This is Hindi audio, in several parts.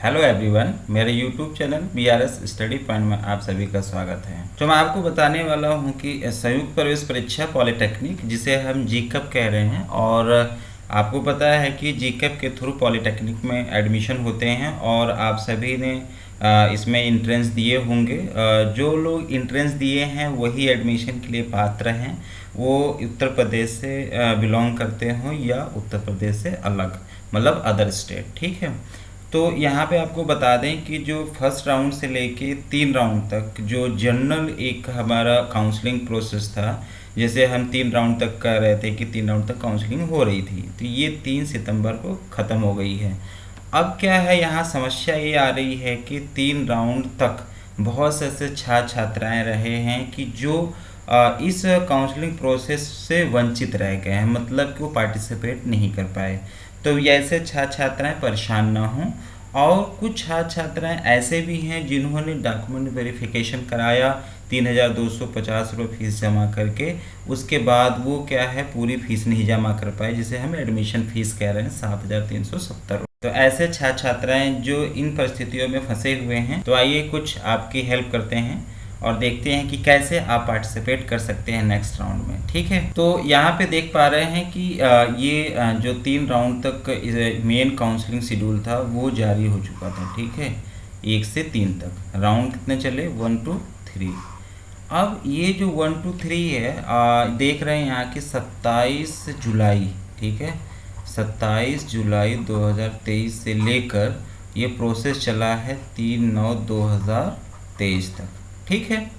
हेलो एवरीवन, मेरे YouTube channel BRS study point में आप सभी का स्वागत है। तो मैं आपको बताने वाला हूं कि संयुक्त प्रवेश परीक्षा पॉलिटेक्निक, जिसे हम जीकैप कह रहे हैं, और आपको पता है कि जीकैप के थ्रू पॉलिटेक्निक में एडमिशन होते हैं और आप सभी ने इसमें इंट्रेंस दिए होंगे। जो लोग इंट्रेंस दिए हैं वही एडमिशन के लिए पात्र हैं, वो उत्तर प्रदेश से बिलोंग करते हों या उत्तर प्रदेश से अलग, मतलब अदर स्टेट। ठीक है, तो यहाँ पे आपको बता दें कि जो फर्स्ट राउंड से लेके 3 राउंड तक जो जनरल एक हमारा काउंसलिंग प्रोसेस था, जैसे हम 3 राउंड तक कर रहे थे कि 3 राउंड तक काउंसलिंग हो रही थी, तो ये 3 सितंबर को ख़त्म हो गई है। अब क्या है, यहाँ समस्या ये आ रही है कि 3 राउंड तक बहुत से ऐसे छात्र छात्राएँ रहे हैं कि जो इस काउंसलिंग प्रोसेस से वंचित रह गए हैं, मतलब कि वो पार्टिसिपेट नहीं कर पाए। तो ऐसे छात्र छात्राएँ परेशान ना हों। और कुछ छात्र छात्राएँ ऐसे भी हैं जिन्होंने डॉक्यूमेंट वेरिफिकेशन कराया, 3,250 रुपये फीस जमा करके, उसके बाद वो क्या है, पूरी फीस नहीं जमा कर पाए, जिसे हम एडमिशन फ़ीस कह रहे हैं 7,370। तो ऐसे छात्र छात्राएँ जो इन परिस्थितियों में फंसे हुए हैं, तो आइए कुछ आपकी हेल्प करते हैं और देखते हैं कि कैसे आप पार्टिसिपेट कर सकते हैं नेक्स्ट राउंड में। ठीक है, तो यहाँ पे देख पा रहे हैं कि ये जो 3 राउंड तक मेन काउंसलिंग शेड्यूल था वो जारी हो चुका था। ठीक है, 1 से 3 तक राउंड कितने चले, 1 to 3। अब ये जो 1 to 3 है, देख रहे हैं यहाँ की 27 जुलाई, ठीक है, 27 जुलाई 2023 से लेकर ये प्रोसेस चला है 3/9/2023 तक। ठीक है,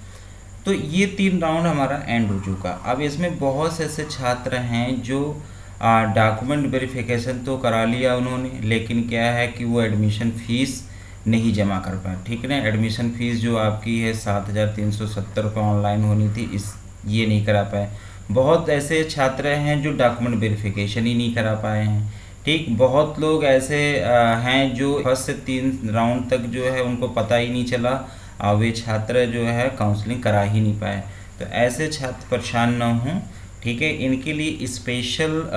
तो ये 3 राउंड हमारा एंड हो चुका। अब इसमें बहुत से ऐसे छात्र हैं जो डॉक्यूमेंट वेरिफिकेशन तो करा लिया उन्होंने, लेकिन क्या है कि वो एडमिशन फ़ीस नहीं जमा कर पाए। ठीक है ना, एडमिशन फ़ीस जो आपकी है 7,370 रुपये ऑनलाइन होनी थी, ये नहीं करा पाए। बहुत ऐसे छात्र हैं जो डॉक्यूमेंट वेरिफिकेशन ही नहीं करा पाए हैं। ठीक, बहुत लोग ऐसे हैं जो फर्स्ट से 3 राउंड तक जो है उनको पता ही नहीं चला, वे छात्र जो है काउंसलिंग करा ही नहीं पाए। तो ऐसे छात्र परेशान ना हों। ठीक है, इनके लिए स्पेशल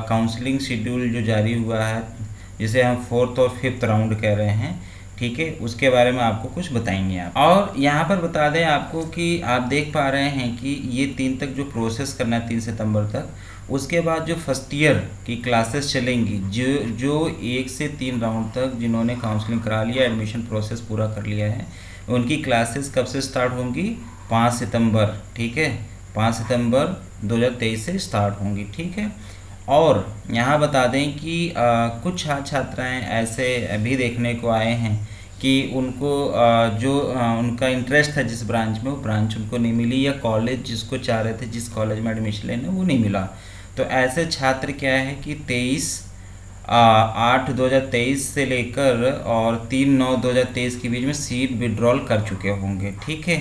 काउंसलिंग शेड्यूल जो जारी हुआ है, जिसे हम 4th और 5th राउंड कह रहे हैं, ठीक है, उसके बारे में आपको कुछ बताएंगे आप। और यहाँ पर बता दें आपको कि आप देख पा रहे हैं कि ये 3 तक जो प्रोसेस करना है 3 सितंबर तक, उसके बाद जो फर्स्ट ईयर की क्लासेस चलेंगी, जो 1 से 3 राउंड तक जिन्होंने काउंसलिंग करा लिया, एडमिशन प्रोसेस पूरा कर लिया है, उनकी क्लासेस कब से स्टार्ट होंगी, 5 सितंबर। ठीक है, 5 सितंबर 2023 से स्टार्ट होंगी। ठीक है, और यहाँ बता दें कि कुछ छात्र छात्राएँ ऐसे भी देखने को आए हैं कि उनको उनका इंटरेस्ट था जिस ब्रांच में, वो ब्रांच उनको नहीं मिली, या कॉलेज जिसको चाह रहे थे, जिस कॉलेज में एडमिशन लेना वो नहीं मिला। तो ऐसे छात्र क्या है कि 23/8/2023 से लेकर और 3/9/2023 के बीच में सीट विड्रॉल कर चुके होंगे। ठीक है,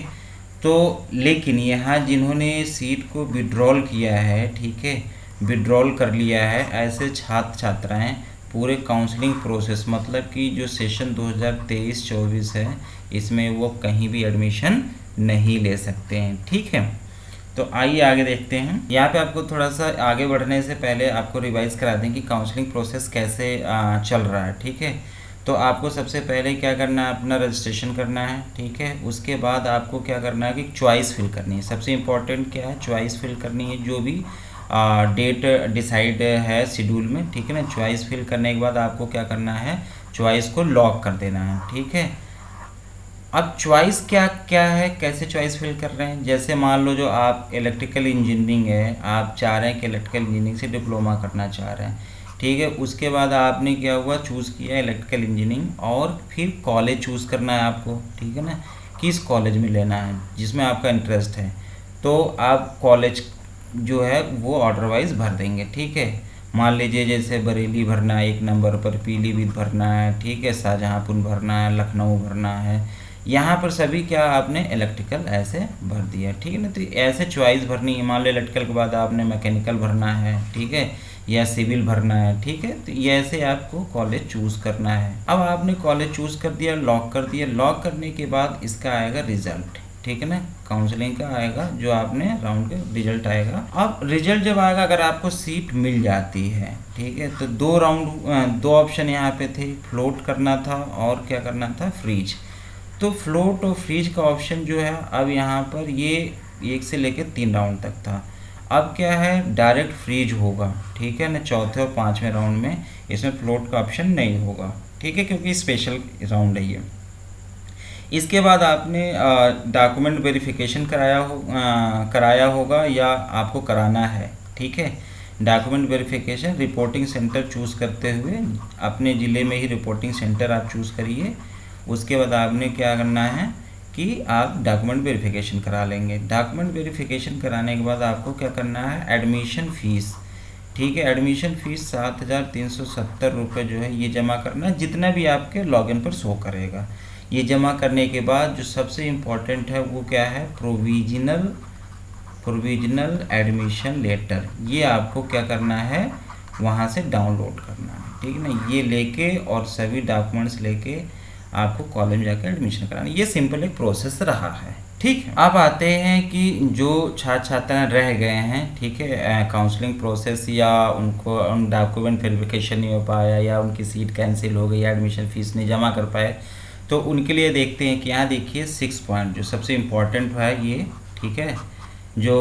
तो लेकिन यहाँ जिन्होंने सीट को विड्रॉल किया है, ठीक है, विड्रॉल कर लिया है, ऐसे छात्र छात्राएँ पूरे काउंसलिंग प्रोसेस, मतलब कि जो सेशन 2023-24 है, इसमें वो कहीं भी एडमिशन नहीं ले सकते हैं। ठीक है, तो आइए आगे देखते हैं। यहाँ पे आपको थोड़ा सा आगे बढ़ने से पहले आपको रिवाइज़ करा दें कि काउंसलिंग प्रोसेस कैसे चल रहा है। ठीक है, तो आपको सबसे पहले क्या करना है, अपना रजिस्ट्रेशन करना है। ठीक है, उसके बाद आपको क्या करना है कि चॉइस फिल करनी है। सबसे इम्पोर्टेंट क्या है, चॉइस फिल करनी है, जो भी डेट डिसाइड है शेड्यूल में। ठीक है ना, चॉइस फिल करने के बाद आपको क्या करना है, चॉइस को लॉक कर देना है। ठीक है, अब चॉइस क्या क्या है, कैसे चॉइस फिल कर रहे हैं, जैसे मान लो जो आप इलेक्ट्रिकल इंजीनियरिंग है, आप चाह रहे हैं कि इलेक्ट्रिकल इंजीनियरिंग से डिप्लोमा करना चाह रहे हैं। ठीक है, उसके बाद आपने क्या हुआ, चूज़ किया इलेक्ट्रिकल इंजीनियरिंग, और फिर कॉलेज चूज़ करना है आपको। ठीक है ना, किस कॉलेज में लेना है जिसमें आपका इंटरेस्ट है, तो आप कॉलेज जो है वो ऑर्डर वाइज भर देंगे। ठीक है, मान लीजिए जैसे बरेली भरना है 1 नंबर पर, पीलीभीत भरना है, ठीक है, शाहजहाँपुर भरना है, लखनऊ भरना है, यहाँ पर सभी क्या आपने इलेक्ट्रिकल ऐसे भर दिया। ठीक है ना, तो ऐसे चॉइस भरनी है। मान लो इलेक्ट्रिकल के बाद आपने मैकेनिकल भरना है, ठीक है, या सिविल भरना है। ठीक है, तो ये ऐसे आपको कॉलेज चूज़ करना है। अब आपने कॉलेज चूज़ कर दिया, लॉक कर दिया। लॉक करने के बाद इसका आएगा रिज़ल्ट। ठीक है ना, काउंसलिंग का आएगा जो आपने राउंड के रिजल्ट आएगा। अब रिजल्ट जब आएगा, अगर आपको सीट मिल जाती है, ठीक है, तो दो ऑप्शन यहाँ पे थे, फ्लोट करना था और क्या करना था, फ्रीज। तो फ्लोट और फ्रीज का ऑप्शन जो है अब यहाँ पर ये 1 से लेकर 3 राउंड तक था। अब क्या है, डायरेक्ट फ्रीज होगा, ठीक है ना, चौथे और 5वें राउंड में इसमें फ्लोट का ऑप्शन नहीं होगा, ठीक है, क्योंकि स्पेशल राउंड है ये। इसके बाद आपने डॉक्यूमेंट वेरिफिकेशन कराया होगा या आपको कराना है, ठीक है। Document verification reporting centre choose करते हुए अपने ज़िले में ही रिपोर्टिंग सेंटर आप चूज़ करिए। उसके बाद आपने क्या करना है कि आप डॉक्यूमेंट वेरिफिकेशन करा लेंगे। डॉक्यूमेंट वेरिफिकेशन कराने के बाद आपको क्या करना है, एडमिशन फ़ीस, ठीक है, एडमिशन फ़ीस 7,370 रुपये जो है ये जमा करना है, जितना भी आपके लॉगिन पर शो करेगा। ये जमा करने के बाद जो सबसे इम्पोर्टेंट है वो क्या है, प्रोविजनल एडमिशन लेटर, ये आपको क्या करना है, वहाँ से डाउनलोड करना है, ठीक है ना। ये लेके और सभी डॉक्यूमेंट्स लेके आपको कॉलेज में जाकर एडमिशन कराना। ये सिंपल एक प्रोसेस रहा है, ठीक है। अब आते हैं कि जो छात्र छात्राएँ रह गए हैं, ठीक है, काउंसलिंग प्रोसेस या उनको उन डॉक्यूमेंट वेरिफिकेशन नहीं हो पाया या उनकी सीट कैंसिल हो गई या एडमिशन फ़ीस नहीं जमा कर पाए, तो उनके लिए देखते हैं कि यहाँ देखिए 6 पॉइंट जो सबसे इम्पोर्टेंट है ये, ठीक है, जो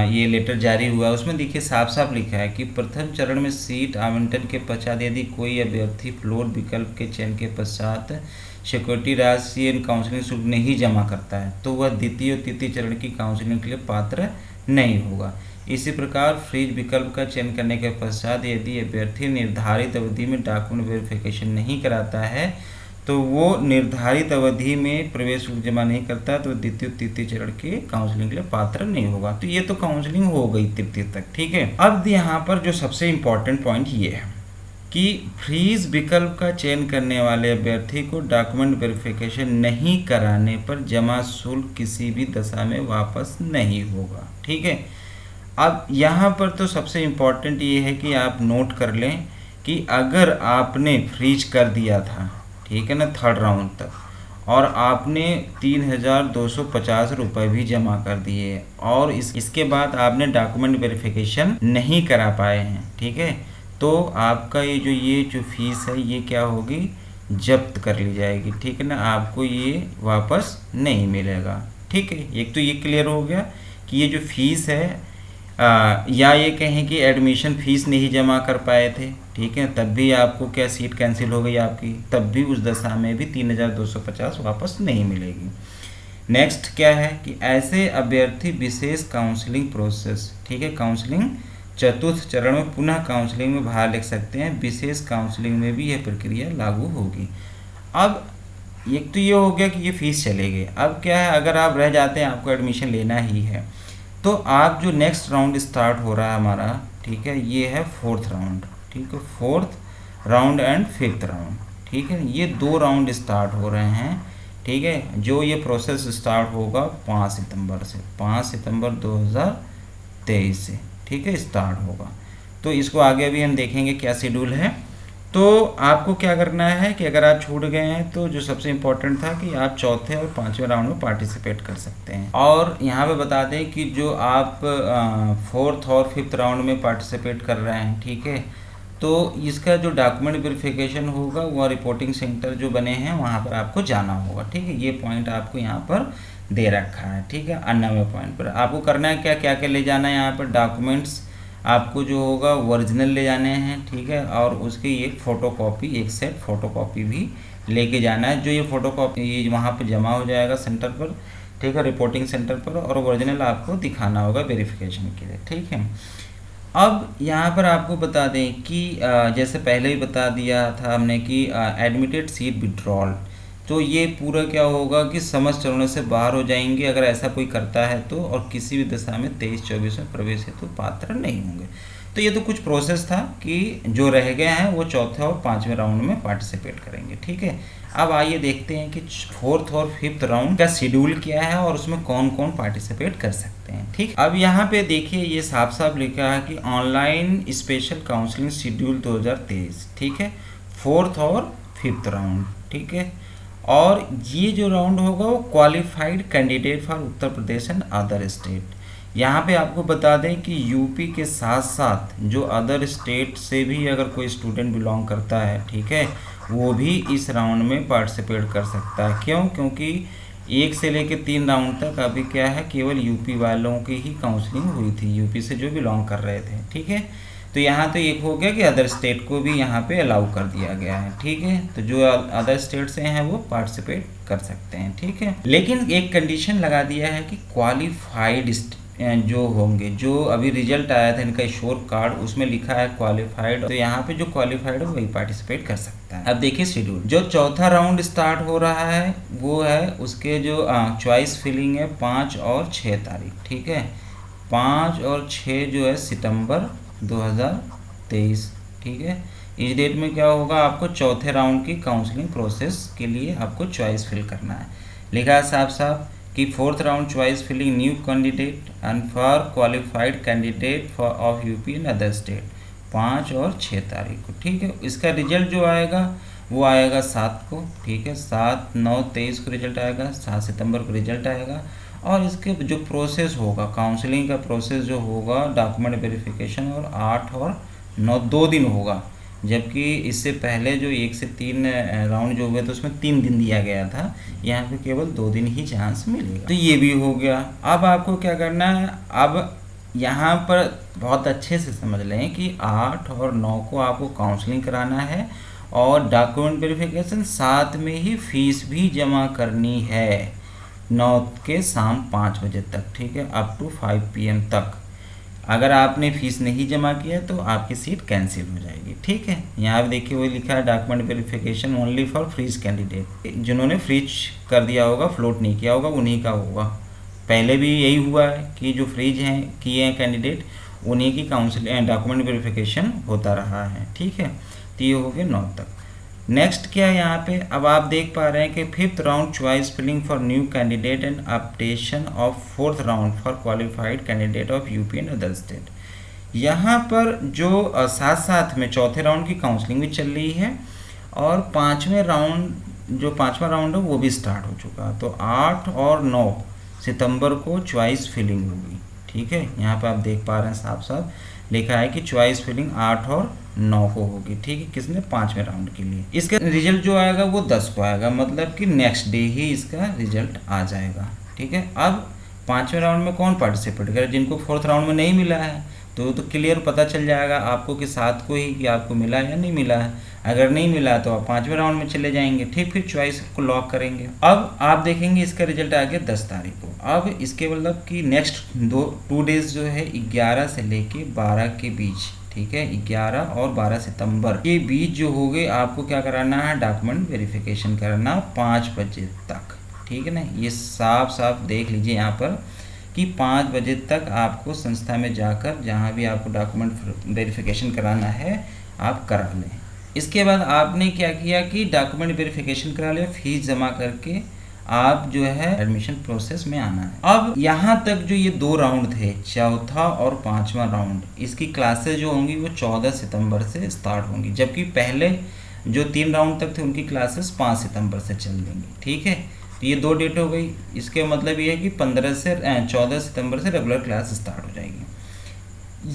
ये लेटर जारी हुआ है उसमें देखिए साफ साफ लिखा है कि प्रथम चरण में सीट आवंटन के पश्चात यदि कोई अभ्यर्थी फ्लोर विकल्प के चयन के पश्चात सिक्योरिटी राशि काउंसलिंग शुल्क नहीं जमा करता है तो वह द्वितीय और तृतीय चरण की काउंसलिंग के लिए पात्र नहीं होगा। इसी प्रकार फ्रीज विकल्प का चयन करने के पश्चात यदि अभ्यर्थी निर्धारित अवधि में डॉक्यूमेंट वेरिफिकेशन नहीं कराता है तो वो निर्धारित अवधि में प्रवेश शुल्क जमा नहीं करता तो द्वितीय तृतीय चरण के काउंसलिंग के लिए पात्र नहीं होगा। तो ये तो काउंसलिंग हो गई तृतीय तक, ठीक है। अब यहाँ पर जो सबसे इम्पोर्टेंट पॉइंट ये है कि फ्रीज विकल्प का चयन करने वाले अभ्यर्थी को डॉक्यूमेंट वेरिफिकेशन नहीं कराने पर जमा शुल्क किसी भी दशा में वापस नहीं होगा, ठीक है। अब यहाँ पर तो सबसे इम्पोर्टेंट ये है कि आप नोट कर लें कि अगर आपने फ्रीज कर दिया था, ठीक है ना, 3rd राउंड तक, और आपने 3,250 रुपये भी जमा कर दिए और इसके बाद आपने डॉक्यूमेंट वेरिफिकेशन नहीं करा पाए हैं, ठीक है, तो आपका ये जो फीस है ये क्या होगी, जब्त कर ली जाएगी, ठीक है ना, आपको ये वापस नहीं मिलेगा, ठीक है। एक तो ये क्लियर हो गया कि ये जो फीस है या ये कहें कि एडमिशन फ़ीस नहीं जमा कर पाए थे, ठीक है, तब भी आपको क्या सीट कैंसिल हो गई आपकी, तब भी उस दशा में भी 3,250 वापस नहीं मिलेगी। नेक्स्ट क्या है कि ऐसे अभ्यर्थी विशेष काउंसलिंग प्रोसेस, ठीक है, काउंसलिंग चतुर्थ चरण में पुनः काउंसलिंग में भाग ले सकते हैं। विशेष काउंसलिंग में भी यह प्रक्रिया लागू होगी। अब एक तो ये हो गया कि ये फ़ीस चलेगी। अब क्या है, अगर आप रह जाते हैं, आपको एडमिशन लेना ही है, तो आप जो नेक्स्ट राउंड स्टार्ट हो रहा है हमारा, ठीक है, ये है 4th राउंड, ठीक है, 4th round and 5th round, ठीक है, ये 2 राउंड स्टार्ट हो रहे हैं, ठीक है। जो ये प्रोसेस स्टार्ट होगा 5 सितंबर से, 5 सितंबर 2023 से, ठीक है, स्टार्ट होगा। तो इसको आगे अभी हम देखेंगे क्या शेड्यूल है। तो आपको क्या करना है कि अगर आप छूट गए हैं तो जो सबसे इम्पोर्टेंट था कि आप चौथे और 5वें राउंड में पार्टिसिपेट कर सकते हैं। और यहाँ पे बता दें कि जो आप 4th और 5th राउंड में पार्टिसिपेट कर रहे हैं, ठीक है, तो इसका जो डॉक्यूमेंट वेरिफिकेशन होगा वह रिपोर्टिंग सेंटर जो बने हैं वहाँ पर आपको जाना होगा, ठीक है। ये पॉइंट आपको यहाँ पर दे रखा है, ठीक है। 9वें पॉइंट पर आपको करना है क्या क्या क्या ले जाना है, यहाँ पर डॉक्यूमेंट्स आपको जो होगा ओरिजिनल ले जाने हैं, ठीक है, और उसकी एक फ़ोटोकॉपी, एक सेट फ़ोटोकॉपी भी लेके जाना है। जो ये फ़ोटोकॉपी वहाँ पर जमा हो जाएगा सेंटर पर, ठीक है, रिपोर्टिंग सेंटर पर, और ओरिजिनल आपको दिखाना होगा वेरिफिकेशन के लिए, ठीक है। अब यहाँ पर आपको बता दें कि जैसे पहले ही बता दिया था हमने कि एडमिटेड सीट विड्रॉल, तो ये पूरा क्या होगा कि समस्त चरणों से बाहर हो जाएंगे अगर ऐसा कोई करता है तो, और किसी भी दशा में 23-24 में प्रवेश हेतु पात्र नहीं होंगे। तो ये तो कुछ प्रोसेस था कि जो रह गए हैं वो चौथे और 5वें राउंड में पार्टिसिपेट करेंगे, ठीक है। अब आइए देखते हैं कि 4th और 5th राउंड का शेड्यूल क्या है और उसमें कौन कौन पार्टिसिपेट कर सकते हैं, ठीक। अब यहाँ पे देखिए ये साफ साफ लिखा है कि ऑनलाइन स्पेशल काउंसलिंग शेड्यूल 2023, ठीक है, 4th और 5th राउंड, ठीक है। और ये जो राउंड होगा वो qualified candidate for Uttar Pradesh and other state. यहाँ पे आपको बता दें कि यूपी के साथ साथ जो अदर स्टेट से भी अगर कोई स्टूडेंट बिलोंग करता है, ठीक है, वो भी इस राउंड में पार्टिसिपेट कर सकता है। क्यों? क्योंकि 1 से लेकर 3 राउंड तक अभी क्या है, केवल यूपी वालों की ही काउंसलिंग हुई थी, यूपी से जो बिलोंग कर रहे थे, ठीक है। तो यहाँ तो एक हो गया कि अदर स्टेट को भी यहाँ पे अलाउ कर दिया गया है, ठीक है। तो जो अदर स्टेट से हैं वो पार्टिसिपेट कर सकते हैं, ठीक है। लेकिन एक कंडीशन लगा दिया है कि क्वालिफाइड जो होंगे, जो अभी रिजल्ट आया था इनका श्योर कार्ड, उसमें लिखा है क्वालिफाइड, तो यहाँ पे जो क्वालिफाइड है वही पार्टिसिपेट कर सकता है। अब देखिए शेड्यूल, जो चौथा राउंड स्टार्ट हो रहा है वो है उसके जो चॉइस फिलिंग है 5 और 6 तारीख, ठीक है। 5 और 6 जो है सितंबर 2023, ठीक है। इस डेट में क्या होगा, आपको चौथे राउंड की काउंसलिंग प्रोसेस के लिए आपको चॉइस फिल करना है। लिखा है साफ साफ कि 4th round choice filling new candidate and for qualified candidate for of UP and other state 5 और 6 तारीख को, ठीक है। इसका रिजल्ट जो आएगा वो आएगा 7 को, ठीक है। 7, 9, 23 को रिजल्ट आएगा, 7 सितंबर को रिजल्ट आएगा। और इसके जो प्रोसेस होगा, काउंसलिंग का प्रोसेस जो होगा, डॉक्यूमेंट वेरिफिकेशन, और 8 और 9 2 दिन होगा, जबकि इससे पहले जो 1 से 3 राउंड जो हुए थे उसमें 3 दिन दिया गया था, यहाँ पे केवल 2 दिन ही चांस मिलेगा। तो ये भी हो गया। अब आपको क्या करना है, अब यहाँ पर बहुत अच्छे से समझ लें कि 8 और 9 को आपको काउंसलिंग कराना है और डॉक्यूमेंट वेरिफिकेशन, साथ में ही फीस भी जमा करनी है 9 के शाम 5 बजे तक, ठीक है, अप टू 5 PM तक। अगर आपने फीस नहीं जमा किया तो आपकी सीट कैंसिल हो जाएगी, ठीक है। यहाँ पे देखिए वही लिखा है, document verification only for freeze candidate. जिन्होंने फ्रीज कर दिया होगा, फ्लोट नहीं किया होगा, उन्हीं का होगा। पहले भी यही हुआ है कि जो फ्रीज हैं किए हैं कैंडिडेट, उन्हीं की काउंसलिंग डॉक्यूमेंट वेरिफिकेशन होता रहा है, ठीक है। तो ये हो गया 9 तक। नेक्स्ट क्या है यहाँ पे, अब आप देख पा रहे हैं कि 5th round choice filling for new candidate and updation of 4th round for qualified candidate of UP and other state. यहाँ पर जो साथ साथ में चौथे राउंड की काउंसलिंग भी चल रही है और 5वें राउंड जो 5वां राउंड है वो भी स्टार्ट हो चुका। तो 8 और 9 सितंबर को चॉइस फिलिंग होगी, ठीक है। यहाँ पर आप देख पा रहे हैं साफ साफ लिखा है कि चॉइस फिलिंग 8 और 9 को होगी, ठीक है, किसने 5वें राउंड के लिए। इसका रिजल्ट जो आएगा वो 10 को आएगा, मतलब कि नेक्स्ट डे ही इसका रिजल्ट आ जाएगा, ठीक है। अब 5वें राउंड में कौन पार्टिसिपेट करे, जिनको 4th राउंड में नहीं मिला है तो क्लियर पता चल जाएगा आपको कि 7 को ही कि आपको मिला या नहीं मिला है। अगर नहीं मिला तो आप 5वें राउंड में चले जाएंगे, ठीक, फिर चॉइस को लॉक करेंगे। अब आप देखेंगे इसका रिजल्ट आ गया 10 तारीख को। अब इसके मतलब कि नेक्स्ट 2 डेज जो है 11 से लेके 12 के बीच, ठीक है, 11 और 12 सितंबर के बीच जो हो गए, आपको क्या कराना है, डॉक्यूमेंट वेरिफिकेशन करना 5 बजे तक, ठीक है ना। ये साफ साफ देख लीजिए यहाँ पर कि 5 बजे तक आपको संस्था में जाकर जहाँ भी आपको डॉक्यूमेंट वेरिफिकेशन कराना है आप करा लें। इसके बाद आपने क्या किया कि डॉक्यूमेंट वेरिफिकेशन करा लिया, फीस जमा करके आप जो है एडमिशन प्रोसेस में आना है। अब यहाँ तक जो ये 2 राउंड थे, चौथा और 5वां राउंड, इसकी क्लासेस जो होंगी वो 14 सितंबर से स्टार्ट होंगी, जबकि पहले जो 3 राउंड तक थे उनकी क्लासेस 5 सितंबर से चल देंगी, ठीक है। तो ये 2 डेट हो गई। इसके मतलब ये है कि 14 सितंबर से रेगुलर क्लास स्टार्ट हो जाएगी।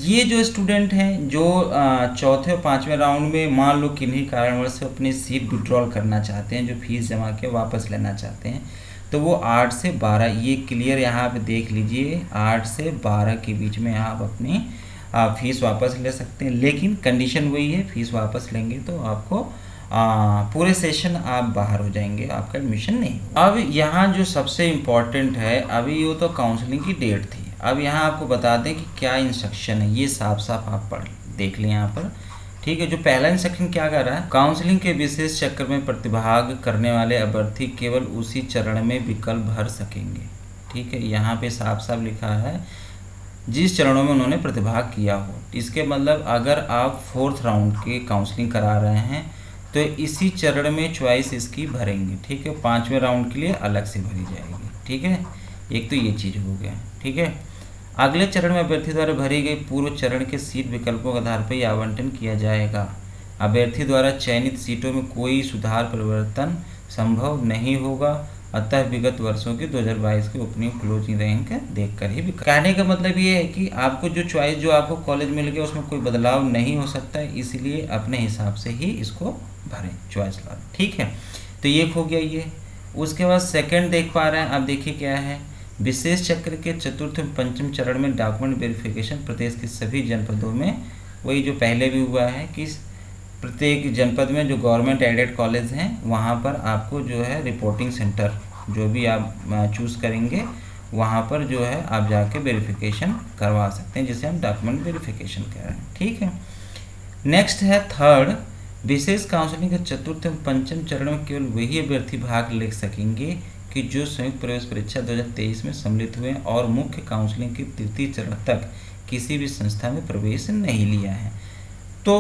ये जो स्टूडेंट हैं जो चौथे और 5वें राउंड में मान लो किन्हीं कारणवश से अपनी सीट विड्रॉल करना चाहते हैं, जो फीस जमा के वापस लेना चाहते हैं, तो वो 8 से 12, ये क्लियर यहाँ पे देख लीजिए, 8 से 12 के बीच में आप अपनी फीस वापस ले सकते हैं। लेकिन कंडीशन वही है, फीस वापस लेंगे तो आपको पूरे सेशन आप बाहर हो जाएंगे, आपका एडमिशन नहीं। अब यहाँ जो सबसे इम्पोर्टेंट है, अभी वो तो काउंसलिंग की डेट थी, अब यहाँ आपको बता दें कि क्या इंस्ट्रक्शन है, ये साफ साफ आप पढ़ देख लें यहाँ पर, ठीक है। जो पहला इंस्ट्रक्शन क्या कर रहा है, काउंसलिंग के विशेष चक्र में प्रतिभाग करने वाले अभ्यर्थी केवल उसी चरण में विकल्प भर सकेंगे, ठीक है। यहाँ पे साफ साफ लिखा है जिस चरणों में उन्होंने प्रतिभाग किया हो। इसके मतलब अगर आप 4th राउंड की काउंसलिंग करा रहे हैं तो इसी चरण में चॉइस इसकी भरेंगे, ठीक है। 5वें राउंड के लिए अलग से भरी जाएगी, ठीक है। एक तो ये चीज़ हो गया, ठीक है। अगले चरण में अभ्यर्थी द्वारा भरी गई पूर्व चरण के सीट विकल्पों के आधार पर आवंटन किया जाएगा। अभ्यर्थी द्वारा चयनित सीटों में कोई सुधार परिवर्तन संभव नहीं होगा, अतः विगत वर्षों की 2022 की ओपनिंग क्लोजिंग रैंक देखकर ही कहने का मतलब ये है कि आपको जो चॉइस जो आपको कॉलेज मिल गया उसमें कोई बदलाव नहीं हो सकता है, इसलिए अपने हिसाब से ही इसको भरें चॉइस ला। ठीक है, तो ये हो गया ये। उसके बाद सेकंड देख पा रहे हैं आप, देखिए क्या है, विशेष चक्र के चतुर्थ एवं पंचम चरण में डॉक्यूमेंट वेरिफिकेशन प्रदेश के सभी जनपदों में, वही जो पहले भी हुआ है कि प्रत्येक जनपद में जो गवर्नमेंट एडेड कॉलेज हैं वहाँ पर आपको जो है रिपोर्टिंग सेंटर जो भी आप चूज़ करेंगे वहाँ पर जो है आप जाके वेरिफिकेशन करवा सकते हैं, जिसे हम डॉक्यूमेंट वेरिफिकेशन कह रहे हैं। ठीक है, नेक्स्ट है थर्ड, विशेष काउंसलिंग के चतुर्थ एवं पंचम चरण में केवल वही अभ्यर्थी भाग ले सकेंगे कि जो संयुक्त प्रवेश परीक्षा 2023 में सम्मिलित हुए और मुख्य काउंसलिंग के तृतीय चरण तक किसी भी संस्था में प्रवेश नहीं लिया है। तो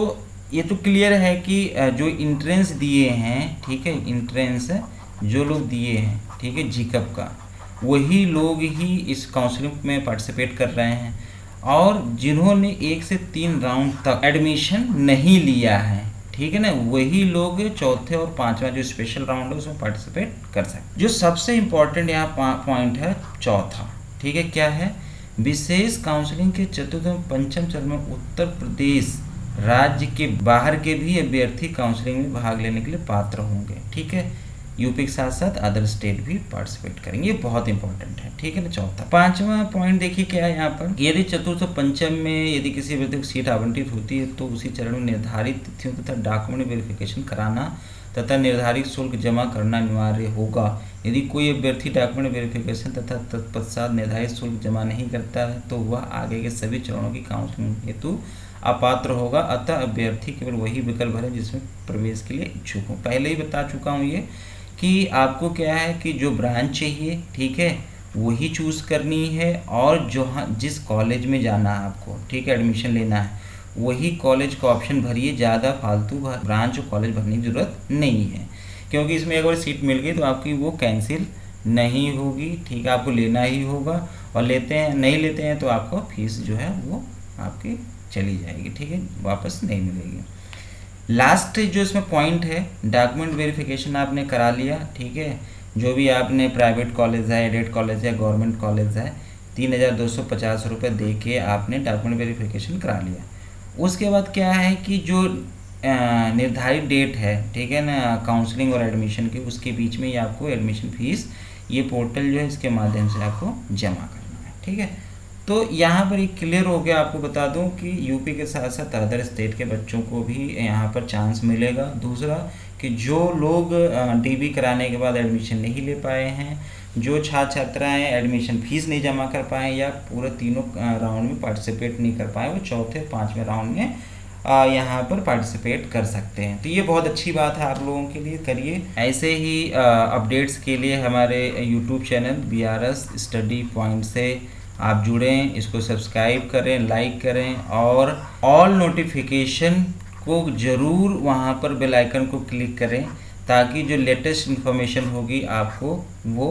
ये तो क्लियर है कि जो इंट्रेंस दिए हैं, ठीक है, इंट्रेंस जो लोग दिए हैं, ठीक है, जीकअप का, वही लोग ही इस काउंसलिंग में पार्टिसिपेट कर रहे हैं, और जिन्होंने 1 से 3 राउंड तक एडमिशन नहीं लिया है, ठीक है ना, वही लोग चौथे और पांचवा जो स्पेशल राउंड है उसमें पार्टिसिपेट कर सकते। जो सबसे इम्पोर्टेंट यहाँ पॉइंट है चौथा, ठीक है, क्या है, विशेष काउंसलिंग के चतुर्थ एवं पंचम चरण में उत्तर प्रदेश राज्य के बाहर के भी अभ्यर्थी काउंसलिंग में भाग लेने के लिए पात्र होंगे। ठीक है, यूपी के साथ साथ अदर स्टेट भी पार्टिसिपेट करेंगे, ये बहुत इंपॉर्टेंट है। ठीक है ना, चौथा। पांचवा पॉइंट देखिए क्या है यहाँ पर, यदि चतुर्थ पंचम में यदि किसी अभ्यर्थी को सीट आवंटित होती है तो उसी चरण में निर्धारित तिथियों तथा डॉक्यूमेंट वेरिफिकेशन कराना तथा निर्धारित शुल्क जमा करना अनिवार्य होगा। यदि कोई अभ्यर्थी डॉक्यूमेंट वेरिफिकेशन तथा तत्पश्चात निर्धारित शुल्क जमा नहीं करता है तो वह आगे के सभी चरणों की काउंसलिंग हेतु अपात्र होगा, अतः अभ्यर्थी केवल वही विकल्प भरे जिसमें प्रवेश के लिए इच्छुक हो। पहले ही बता चुका हूँ ये कि आपको क्या है कि जो ब्रांच चाहिए, ठीक है, वही चूज़ करनी है, और जो जिस कॉलेज में जाना है आपको, ठीक है, एडमिशन लेना है, वही कॉलेज का ऑप्शन भरिए, ज़्यादा फालतू ब्रांच और कॉलेज भरने की ज़रूरत नहीं है, क्योंकि इसमें अगर सीट मिल गई तो आपकी वो कैंसिल नहीं होगी। ठीक है, आपको लेना ही होगा, और लेते हैं नहीं लेते हैं तो आपको फीस जो है वो आपकी चली जाएगी। ठीक है, वापस नहीं मिलेगी। लास्ट जो इसमें पॉइंट है, डॉक्यूमेंट वेरिफिकेशन आपने करा लिया, ठीक है, जो भी आपने प्राइवेट कॉलेज है, एडेड कॉलेज है, गवर्नमेंट कॉलेज है, 3250 रुपये दे के आपने डॉक्यूमेंट वेरिफिकेशन करा लिया। उसके बाद क्या है कि जो निर्धारित डेट है, ठीक है ना, काउंसलिंग और एडमिशन की, उसके बीच में ही आपको एडमिशन फीस ये पोर्टल जो है इसके माध्यम से आपको जमा करना है। ठीक है, तो यहाँ पर एक क्लियर हो गया। आपको बता दूं कि यूपी के साथ साथ अदर स्टेट के बच्चों को भी यहाँ पर चांस मिलेगा। दूसरा कि जो लोग डीबी कराने के बाद एडमिशन नहीं ले पाए हैं, जो छात्र छात्राएँ एडमिशन फीस नहीं जमा कर पाए या पूरे तीनों राउंड में पार्टिसिपेट नहीं कर पाए, वो चौथे पाँचवें राउंड में यहाँ पर पार्टिसिपेट कर सकते हैं। तो ये बहुत अच्छी बात है आप लोगों के लिए, करिए। ऐसे ही अपडेट्स के लिए हमारे YouTube channel BRS study point से आप जुड़ें, इसको सब्सक्राइब करें, लाइक करें, और ऑल नोटिफिकेशन को ज़रूर वहाँ पर बेल आइकन को क्लिक करें, ताकि जो लेटेस्ट इन्फॉर्मेशन होगी आपको वो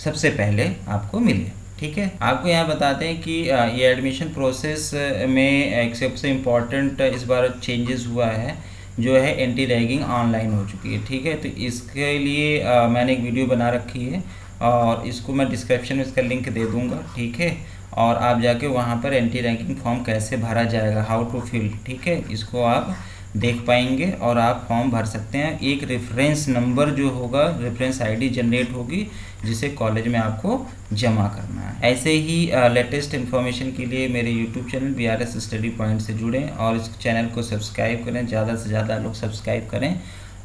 सबसे पहले आपको मिले। ठीक है, आपको यहाँ बताते हैं कि ये एडमिशन प्रोसेस में एक सबसे इम्पॉर्टेंट इस बार चेंजेस हुआ है, जो है एंटी रैगिंग ऑनलाइन हो चुकी है। ठीक है, तो इसके लिए मैंने एक वीडियो बना रखी है, और इसको मैं डिस्क्रिप्शन में इसका लिंक दे दूंगा। ठीक है, और आप जाके वहाँ पर एंटी रैगिंग फॉर्म कैसे भरा जाएगा, हाउ टू फिल, ठीक है, इसको आप देख पाएंगे और आप फॉर्म भर सकते हैं। एक रेफरेंस नंबर जो होगा, रेफरेंस आईडी जनरेट होगी, जिसे कॉलेज में आपको जमा करना है। ऐसे ही लेटेस्ट इन्फॉर्मेशन के लिए मेरे YouTube channel BRS study point से जुड़ें, और इस चैनल को सब्सक्राइब करें, ज़्यादा से ज़्यादा लोग सब्सक्राइब करें,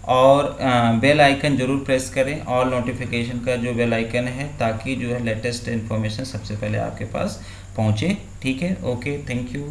और बेल आइकन ज़रूर प्रेस करें, ऑल नोटिफिकेशन का जो बेल आइकन है, ताकि जो है लेटेस्ट इन्फॉर्मेशन सबसे पहले आपके पास पहुँचे। ठीक है, ओके, थैंक यू।